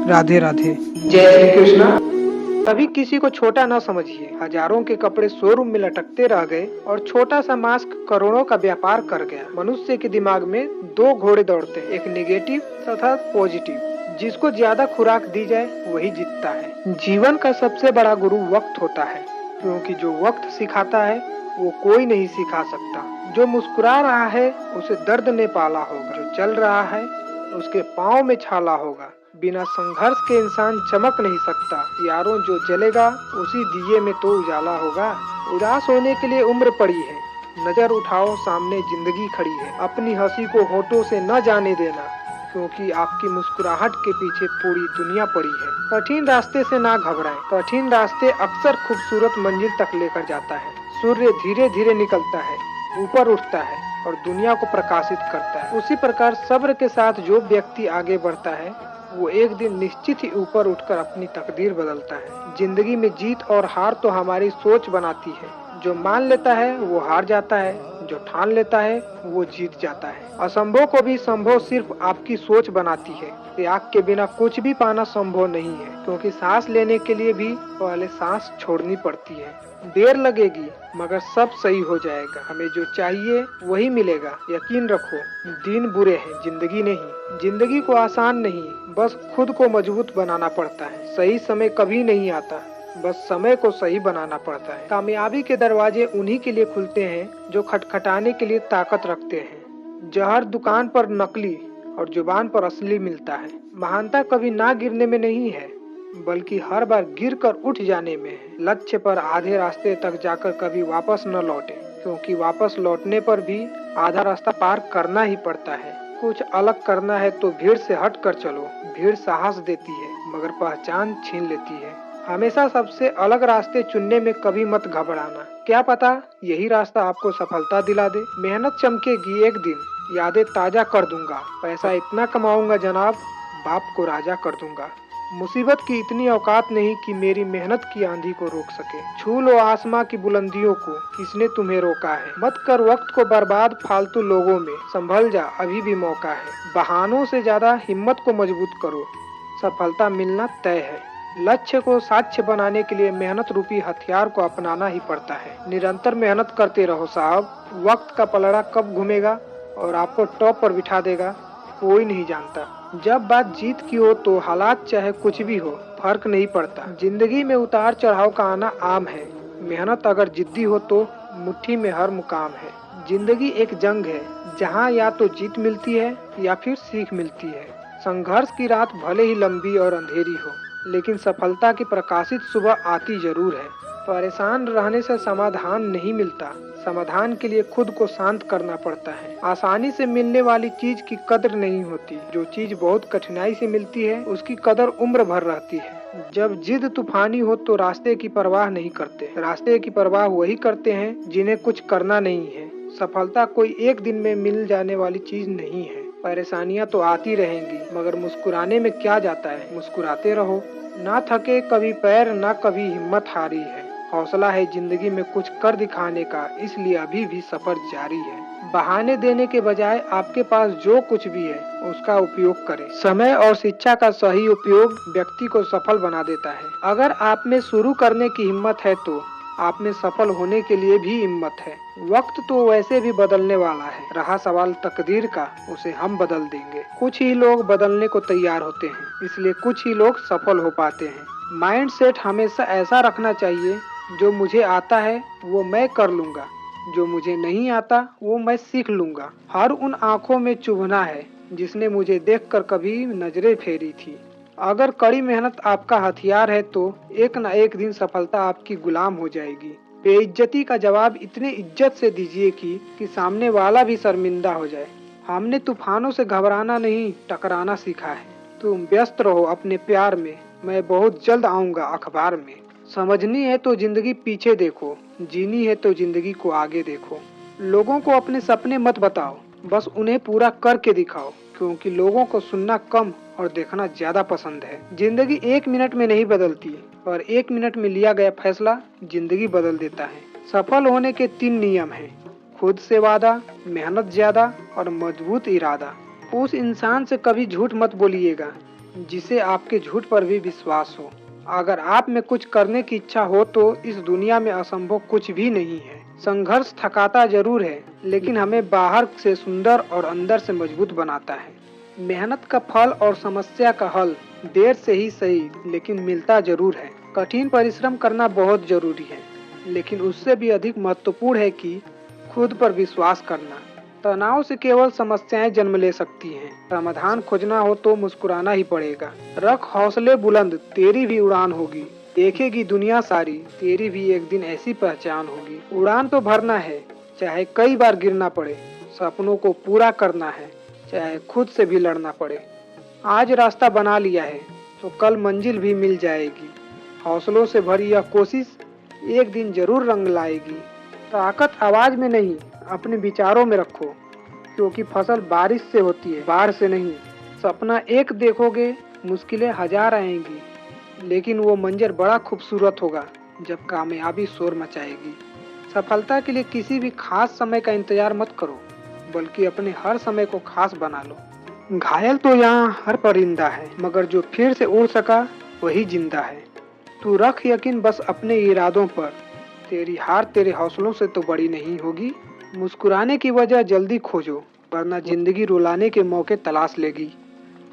राधे राधे। जय श्री कृष्णा। कभी किसी को छोटा न समझिए। हजारों के कपड़े शोरूम में लटकते रह गए और छोटा सा मास्क करोड़ों का व्यापार कर गया। मनुष्य के दिमाग में दो घोड़े दौड़ते हैं, एक नेगेटिव तथा पॉजिटिव। जिसको ज्यादा खुराक दी जाए वही जीतता है। जीवन का सबसे बड़ा गुरु वक्त होता है, क्योंकि जो वक्त सिखाता है वो कोई नहीं सिखा सकता। जो मुस्कुरा रहा है उसे दर्द ने पाला होगा, जो चल रहा है उसके पाँव में छाला होगा। बिना संघर्ष के इंसान चमक नहीं सकता। यारों, जो जलेगा उसी दिए में तो उजाला होगा। उदास होने के लिए उम्र पड़ी है, नजर उठाओ सामने जिंदगी खड़ी है। अपनी हंसी को होठों से न जाने देना, क्योंकि आपकी मुस्कुराहट के पीछे पूरी दुनिया पड़ी है। कठिन रास्ते से ना घबराएं। कठिन रास्ते अक्सर खूबसूरत मंजिल तक लेकर जाता है। सूर्य धीरे धीरे निकलता है, ऊपर उठता है और दुनिया को प्रकाशित करता है। उसी प्रकार सब्र के साथ जो व्यक्ति आगे बढ़ता है वो एक दिन निश्चित ही ऊपर उठकर अपनी तकदीर बदलता है। जिंदगी में जीत और हार तो हमारी सोच बनाती है। जो मान लेता है वो हार जाता है, जो ठान लेता है वो जीत जाता है। असंभव को भी संभव सिर्फ आपकी सोच बनाती है। त्याग के बिना कुछ भी पाना संभव नहीं है, क्योंकि सांस लेने के लिए भी पहले सांस छोड़नी पड़ती है। देर लगेगी मगर सब सही हो जाएगा। हमें जो चाहिए वही मिलेगा, यकीन रखो। दिन बुरे हैं, जिंदगी नहीं। जिंदगी को आसान नहीं, बस खुद को मजबूत बनाना पड़ता है। सही समय कभी नहीं आता, बस समय को सही बनाना पड़ता है। कामयाबी के दरवाजे उन्हीं के लिए खुलते हैं जो खटखटाने के लिए ताकत रखते हैं। जहर दुकान पर नकली और जुबान पर असली मिलता है। महानता कभी ना गिरने में नहीं है, बल्कि हर बार गिरकर उठ जाने में है। लक्ष्य पर आधे रास्ते तक जाकर कभी वापस न लौटे, क्योंकि वापस लौटने पर भी आधा रास्ता पार करना ही पड़ता है। कुछ अलग करना है तो भीड़ से हट कर चलो। भीड़ साहस देती है मगर पहचान छीन लेती है। हमेशा सबसे अलग रास्ते चुनने में कभी मत घबराना। क्या पता यही रास्ता आपको सफलता दिला दे। मेहनत चमकेगी एक दिन, यादें ताजा कर दूंगा। पैसा इतना कमाऊंगा जनाब, बाप को राजा कर दूंगा। मुसीबत की इतनी औकात नहीं कि मेरी मेहनत की आंधी को रोक सके। छू लो आसमां की बुलंदियों को, किसने तुम्हें रोका है। मत कर वक्त को बर्बाद फालतू लोगों में, संभल जा अभी भी मौका है। बहानों से ज्यादा हिम्मत को मजबूत करो, सफलता मिलना तय है। लक्ष्य को साक्ष्य बनाने के लिए मेहनत रूपी हथियार को अपनाना ही पड़ता है। निरंतर मेहनत करते रहो साहब। वक्त का पलड़ा कब घूमेगा और आपको टॉप पर बिठा देगा कोई नहीं जानता। जब बात जीत की हो तो हालात चाहे कुछ भी हो फर्क नहीं पड़ता। जिंदगी में उतार चढ़ाव का आना आम है। मेहनत अगर जिद्दी हो तो मुट्ठी में हर मुकाम है। जिंदगी एक जंग है, जहाँ या तो जीत मिलती है या फिर सीख मिलती है। संघर्ष की रात भले ही लंबी और अंधेरी हो, लेकिन सफलता की प्रकाशित सुबह आती जरूर है। परेशान रहने से समाधान नहीं मिलता, समाधान के लिए खुद को शांत करना पड़ता है। आसानी से मिलने वाली चीज की कदर नहीं होती, जो चीज बहुत कठिनाई से मिलती है उसकी कदर उम्र भर रहती है। जब जिद तूफानी हो तो रास्ते की परवाह नहीं करते। रास्ते की परवाह वही करते हैं जिन्हें कुछ करना नहीं है। सफलता कोई एक दिन में मिल जाने वाली चीज नहीं है। परेशानियां तो आती रहेंगी, मगर मुस्कुराने में क्या जाता है। मुस्कुराते रहो, ना थके कभी पैर, ना कभी हिम्मत हारी है। हौसला है जिंदगी में कुछ कर दिखाने का, इसलिए अभी भी सफर जारी है। बहाने देने के बजाय आपके पास जो कुछ भी है उसका उपयोग करें। समय और शिक्षा का सही उपयोग व्यक्ति को सफल बना देता है। अगर आप में शुरू करने की हिम्मत है तो आप में सफल होने के लिए भी हिम्मत है। वक्त तो वैसे भी बदलने वाला है, रहा सवाल तकदीर का, उसे हम बदल देंगे। कुछ ही लोग बदलने को तैयार होते हैं, इसलिए कुछ ही लोग सफल हो पाते हैं। माइंड सेट हमेशा ऐसा रखना चाहिए, जो मुझे आता है वो मैं कर लूंगा, जो मुझे नहीं आता वो मैं सीख लूंगा। हर उन आंखों में चुभना है जिसने मुझे देखकर कभी नजरें फेरी थी। अगर कड़ी मेहनत आपका हथियार है तो एक न एक दिन सफलता आपकी गुलाम हो जाएगी। बेइज्जती का जवाब इतने इज्जत से दीजिए कि सामने वाला भी शर्मिंदा हो जाए। हमने तूफानों से घबराना नहीं, टकराना सीखा है। तुम व्यस्त रहो अपने प्यार में, मैं बहुत जल्द आऊंगा अखबार में। समझनी है तो जिंदगी पीछे देखो, जीनी है तो जिंदगी को आगे देखो। लोगों को अपने सपने मत बताओ, बस उन्हें पूरा करके दिखाओ, क्योंकि लोगों को सुनना कम और देखना ज्यादा पसंद है। जिंदगी एक मिनट में नहीं बदलती, पर एक मिनट में लिया गया फैसला जिंदगी बदल देता है। सफल होने के 3 नियम हैं: खुद से वादा, मेहनत ज्यादा और मजबूत इरादा। उस इंसान से कभी झूठ मत बोलिएगा जिसे आपके झूठ पर भी विश्वास हो। अगर आप में कुछ करने की इच्छा हो तो इस दुनिया में असंभव कुछ भी नहीं है। संघर्ष थकाता जरूर है, लेकिन हमें बाहर से सुंदर और अंदर से मजबूत बनाता है। मेहनत का फल और समस्या का हल देर से ही सही, लेकिन मिलता जरूर है। कठिन परिश्रम करना बहुत जरूरी है, लेकिन उससे भी अधिक महत्वपूर्ण है कि खुद पर विश्वास करना। तनाव से केवल समस्याएं जन्म ले सकती हैं। समाधान खोजना हो तो मुस्कुराना ही पड़ेगा। रख हौसले बुलंद, तेरी भी उड़ान होगी। देखेगी दुनिया सारी, तेरी भी एक दिन ऐसी पहचान होगी। उड़ान तो भरना है, चाहे कई बार गिरना पड़े। सपनों को पूरा करना है, चाहे खुद से भी लड़ना पड़े। आज रास्ता बना लिया है तो कल मंजिल भी मिल जाएगी। हौसलों से भरी यह कोशिश एक दिन जरूर रंग लाएगी। ताकत आवाज में नहीं, अपने विचारों में रखो, क्योंकि फसल बारिश से होती है, बाढ़ से नहीं। सपना एक देखोगे, मुश्किलें हजार आएंगी, लेकिन वो मंजर बड़ा खूबसूरत होगा जब कामयाबी शोर मचाएगी। सफलता के लिए किसी भी खास समय का इंतजार मत करो, बल्कि अपने हर समय को खास बना लो। घायल तो यहाँ हर परिंदा है, मगर जो फिर से उड़ सका वही जिंदा है। तू रख यकीन बस अपने इरादों पर। तेरी हार तेरे हौसलों से तो बड़ी नहीं होगी। मुस्कुराने की वजह जल्दी खोजो, वरना जिंदगी रुलाने के मौके तलाश लेगी।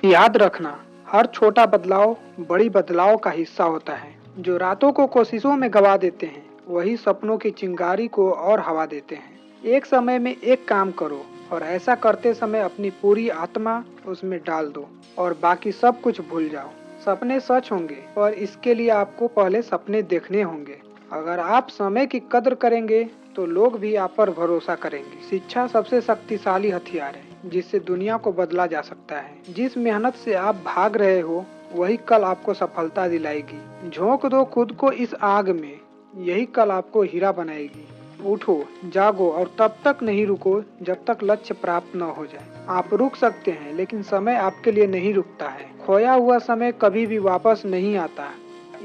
याद रखना, हर छोटा बदलाव बड़ी बदलाव का हिस्सा होता है। जो रातों को कोशिशों में गवा देते हैं, वही सपनों की चिंगारी को और हवा देते हैं। एक समय में एक काम करो, और ऐसा करते समय अपनी पूरी आत्मा उसमें डाल दो, और बाकी सब कुछ भूल जाओ। सपने सच होंगे, पर इसके लिए आपको पहले सपने देखने होंगे। अगर आप समय की कद्र करेंगे तो लोग भी आप पर भरोसा करेंगे। शिक्षा सबसे शक्तिशाली हथियार है, जिससे दुनिया को बदला जा सकता है। जिस मेहनत से आप भाग रहे हो, वही कल आपको सफलता दिलाएगी। झोंक दो खुद को इस आग में, यही कल आपको हीरा बनाएगी। उठो, जागो और तब तक नहीं रुको जब तक लक्ष्य प्राप्त न हो जाए। आप रुक सकते हैं, लेकिन समय आपके लिए नहीं रुकता है। खोया हुआ समय कभी भी वापस नहीं आता,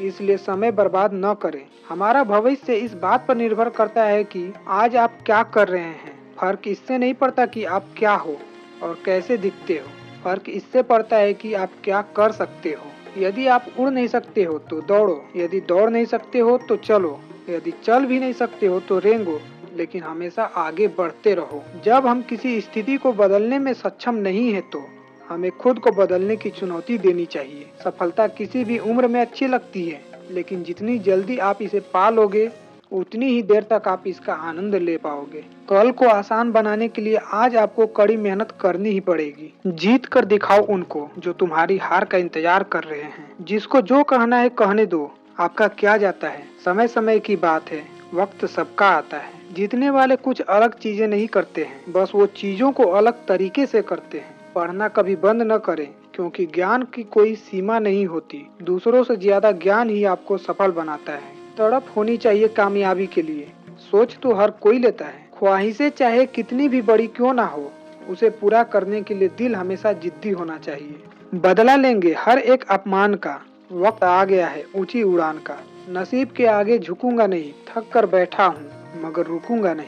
इसलिए समय बर्बाद न करें। हमारा भविष्य इस बात पर निर्भर करता है कि आज आप क्या कर रहे हैं। फर्क इससे नहीं पड़ता कि आप क्या हो और कैसे दिखते हो, फर्क इससे पड़ता है कि आप क्या कर सकते हो। यदि आप उड़ नहीं सकते हो तो दौड़ो, यदि दौड़ नहीं सकते हो तो चलो, यदि चल भी नहीं सकते हो तो रेंगो, लेकिन हमेशा आगे बढ़ते रहो। जब हम किसी स्थिति को बदलने में सक्षम नहीं है तो हमें खुद को बदलने की चुनौती देनी चाहिए। सफलता किसी भी उम्र में अच्छी लगती है, लेकिन जितनी जल्दी आप इसे पा लोगे, उतनी ही देर तक आप इसका आनंद ले पाओगे। कल को आसान बनाने के लिए आज आपको कड़ी मेहनत करनी ही पड़ेगी। जीत कर दिखाओ उनको जो तुम्हारी हार का इंतजार कर रहे हैं। जिसको जो कहना है कहने दो, आपका क्या जाता है। समय समय की बात है, वक्त सबका आता है। जीतने वाले कुछ अलग चीजें नहीं करते हैं, बस वो चीजों को अलग तरीके से करते हैं। पढ़ना कभी बंद न करें, क्योंकि ज्ञान की कोई सीमा नहीं होती। दूसरों से ज्यादा ज्ञान ही आपको सफल बनाता है। तड़प होनी चाहिए कामयाबी के लिए। सोच तो हर कोई लेता है। ख्वाहिशें चाहे कितनी भी बड़ी क्यों ना हो, उसे पूरा करने के लिए दिल हमेशा जिद्दी होना चाहिए। बदला लेंगे हर एक अपमान का, वक्त आ गया है ऊंची उड़ान का। नसीब के आगे झुकूंगा नहीं, थक कर बैठा हूँ मगर रुकूंगा नहीं।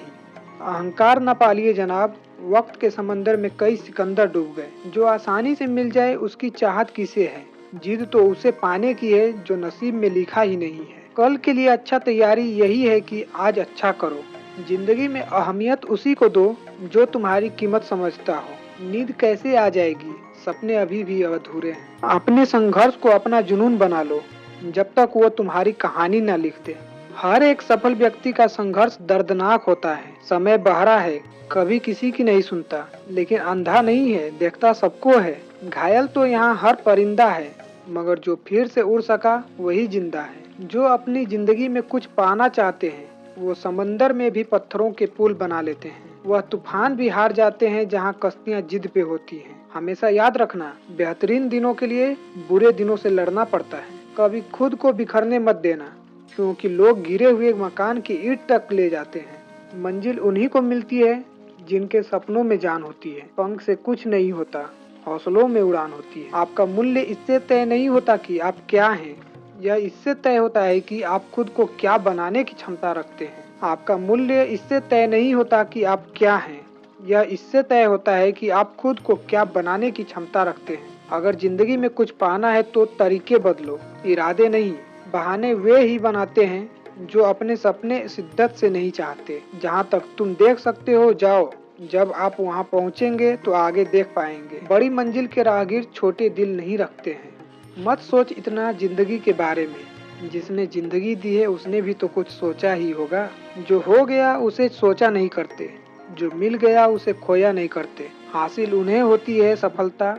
अहंकार न पालिए जनाब, वक्त के समंदर में कई सिकंदर डूब गए। जो आसानी से मिल जाए उसकी चाहत किसे है। जिद तो उसे पाने की है जो नसीब में लिखा ही नहीं है। कल के लिए अच्छा तैयारी यही है कि आज अच्छा करो। जिंदगी में अहमियत उसी को दो जो तुम्हारी कीमत समझता हो। नींद कैसे आ जाएगी, सपने अभी भी अधूरे हैं। अपने संघर्ष को अपना जुनून बना लो, जब तक वो तुम्हारी कहानी न लिख दे। हर एक सफल व्यक्ति का संघर्ष दर्दनाक होता है। समय बहरा है, कभी किसी की नहीं सुनता, लेकिन अंधा नहीं है, देखता सबको है। घायल तो यहाँ हर परिंदा है, मगर जो फिर से उड़ सका वही जिंदा है। जो अपनी जिंदगी में कुछ पाना चाहते हैं, वो समंदर में भी पत्थरों के पुल बना लेते हैं। वह तूफान भी हार जाते हैं जहाँ कश्तियाँ जिद पे होती हैं। हमेशा याद रखना, बेहतरीन दिनों के लिए बुरे दिनों से लड़ना पड़ता है। कभी खुद को बिखरने मत देना, क्योंकि लोग गिरे हुए मकान की ईंट तक ले जाते हैं। मंजिल उन्हीं को मिलती है जिनके सपनों में जान होती है। पंख से कुछ नहीं होता, हौसलों में उड़ान होती है। आपका मूल्य इससे तय नहीं होता कि आप क्या हैं, यह इससे तय होता है कि आप खुद को क्या बनाने की क्षमता रखते हैं। आपका मूल्य इससे तय नहीं होता कि आप क्या हैं, यह इससे तय होता है कि आप खुद को क्या बनाने की क्षमता रखते हैं। अगर जिंदगी में कुछ पाना है तो तरीके बदलो, इरादे नहीं। बहाने वे ही बनाते हैं जो अपने सपने शिद्दत से नहीं चाहते। जहाँ तक तुम देख सकते हो जाओ, जब आप वहाँ पहुँचेंगे तो आगे देख पाएंगे। बड़ी मंजिल के राहगीर छोटे दिल नहीं रखते हैं। मत सोच इतना जिंदगी के बारे में, जिसने जिंदगी दी है उसने भी तो कुछ सोचा ही होगा। जो हो गया उसे सोचा नहीं करते, जो मिल गया उसे खोया नहीं करते। हासिल उन्हें होती है सफलता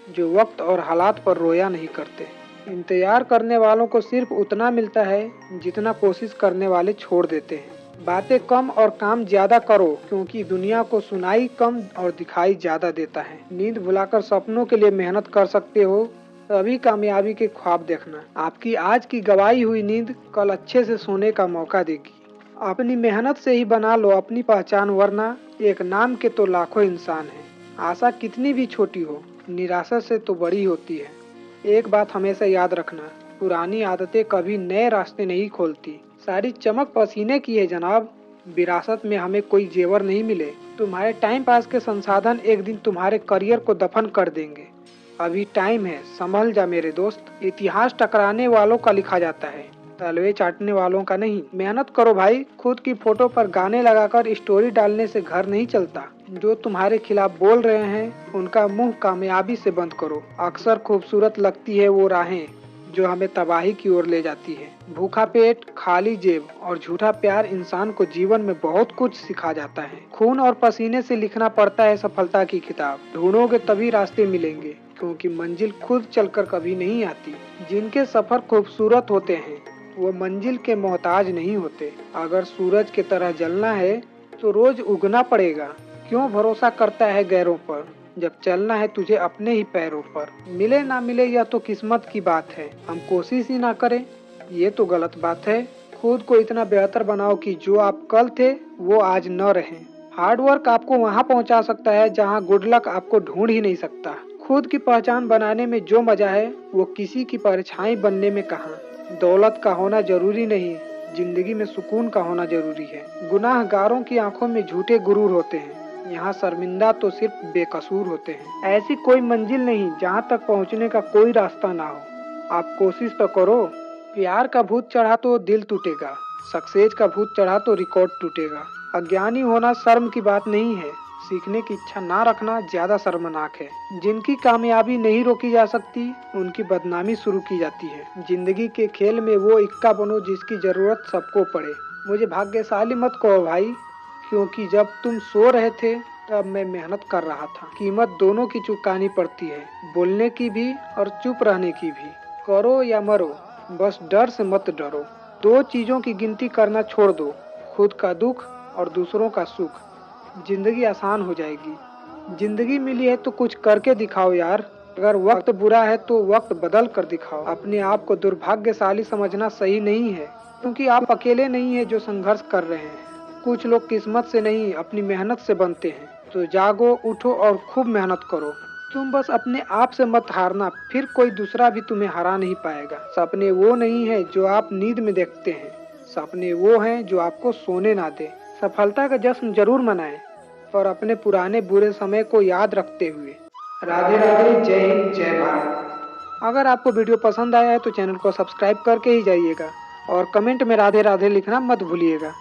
जो वक्त और हालात पर रोया नहीं करते। इंतजार करने वालों को सिर्फ उतना मिलता है जितना कोशिश करने वाले छोड़ देते हैं। बातें कम और काम ज्यादा करो, क्योंकि दुनिया को सुनाई कम और दिखाई ज्यादा देता है। नींद भुलाकर सपनों के लिए मेहनत कर सकते हो, तभी कामयाबी के ख्वाब देखना। आपकी आज की गवाई हुई नींद कल अच्छे से सोने का मौका देगी। अपनी मेहनत से ही बना लो अपनी पहचान, वरना एक नाम के तो लाखों इंसान हैं। आशा कितनी भी छोटी हो, निराशा से तो बड़ी होती है। एक बात हमेशा याद रखना, पुरानी आदतें कभी नए रास्ते नहीं खोलती। सारी चमक पसीने की है जनाब, विरासत में हमें कोई जेवर नहीं मिले। तुम्हारे टाइम पास के संसाधन एक दिन तुम्हारे करियर को दफन कर देंगे। अभी टाइम है, संभल जा मेरे दोस्त। इतिहास टकराने वालों का लिखा जाता है, तलवे चाटने वालों का नहीं। मेहनत करो भाई, खुद की फोटो पर गाने लगाकर स्टोरी डालने से घर नहीं चलता। जो तुम्हारे खिलाफ बोल रहे हैं उनका मुंह कामयाबी से बंद करो। अक्सर खूबसूरत लगती है वो राहें जो हमें तबाही की ओर ले जाती है। भूखा पेट, खाली जेब और झूठा प्यार इंसान को जीवन में बहुत कुछ सिखा जाता है। खून और पसीने से लिखना पड़ता है सफलता की किताब। ढूंढोगे तभी रास्ते मिलेंगे, क्योंकि मंजिल खुद चलकर कभी नहीं आती। जिनके सफर खूबसूरत होते हैं वो मंजिल के मोहताज नहीं होते। अगर सूरज की तरह जलना है तो रोज उगना पड़ेगा। क्यों भरोसा करता है गैरों पर, जब चलना है तुझे अपने ही पैरों पर। मिले ना मिले यह तो किस्मत की बात है, हम कोशिश ही ना करें ये तो गलत बात है। खुद को इतना बेहतर बनाओ कि जो आप कल थे वो आज न रहें। हार्ड वर्क आपको वहाँ पहुँचा सकता है जहाँ गुड लक आपको ढूंढ ही नहीं सकता। खुद की पहचान बनाने में जो मजा है वो किसी की परछाई बनने में कहाँ। दौलत का होना जरूरी नहीं, जिंदगी में सुकून का होना जरूरी है। गुनाहगारों की आंखों में झूठे गुरूर होते हैं, यहाँ शर्मिंदा तो सिर्फ बेकसूर होते हैं। ऐसी कोई मंजिल नहीं जहाँ तक पहुँचने का कोई रास्ता ना हो। आप कोशिश तो करो। प्यार का भूत चढ़ा तो दिल टूटेगा, सक्सेस का भूत चढ़ा तो रिकॉर्ड टूटेगा। अज्ञानी होना शर्म की बात नहीं है, सीखने की इच्छा ना रखना ज्यादा शर्मनाक है। जिनकी कामयाबी नहीं रोकी जा सकती उनकी बदनामी शुरू की जाती है। जिंदगी के खेल में वो इक्का बनो जिसकी जरूरत सबको पड़े। मुझे भाग्यशाली मत कहो भाई, क्योंकि जब तुम सो रहे थे तब मैं मेहनत कर रहा था। कीमत दोनों की चुकानी पड़ती है, बोलने की भी और चुप रहने की भी। करो या मरो, बस डर से मत डरो। दो चीजों की गिनती करना छोड़ दो, खुद का दुख और दूसरों का सुख। जिंदगी आसान हो जाएगी। जिंदगी मिली है तो कुछ करके दिखाओ यार। अगर वक्त बुरा है तो वक्त बदल कर दिखाओ। अपने आप को दुर्भाग्यशाली समझना सही नहीं है, क्योंकि आप अकेले नहीं है जो संघर्ष कर रहे हैं। कुछ लोग किस्मत से नहीं अपनी मेहनत से बनते हैं। तो जागो, उठो और खूब मेहनत करो। तुम बस अपने आप से मत हारना, फिर कोई दूसरा भी तुम्हें हरा नहीं पाएगा। सपने वो नहीं है जो आप नींद में देखते हैं, सपने वो हैं जो आपको सोने ना दे। सफलता का जश्न जरूर मनाएं, पर अपने पुराने बुरे समय को याद रखते हुए। राधे राधे, जय हिंद, जय भारत। अगर आपको वीडियो पसंद आया है तो चैनल को सब्सक्राइब करके ही जाइएगा और कमेंट में राधे राधे लिखना मत भूलिएगा।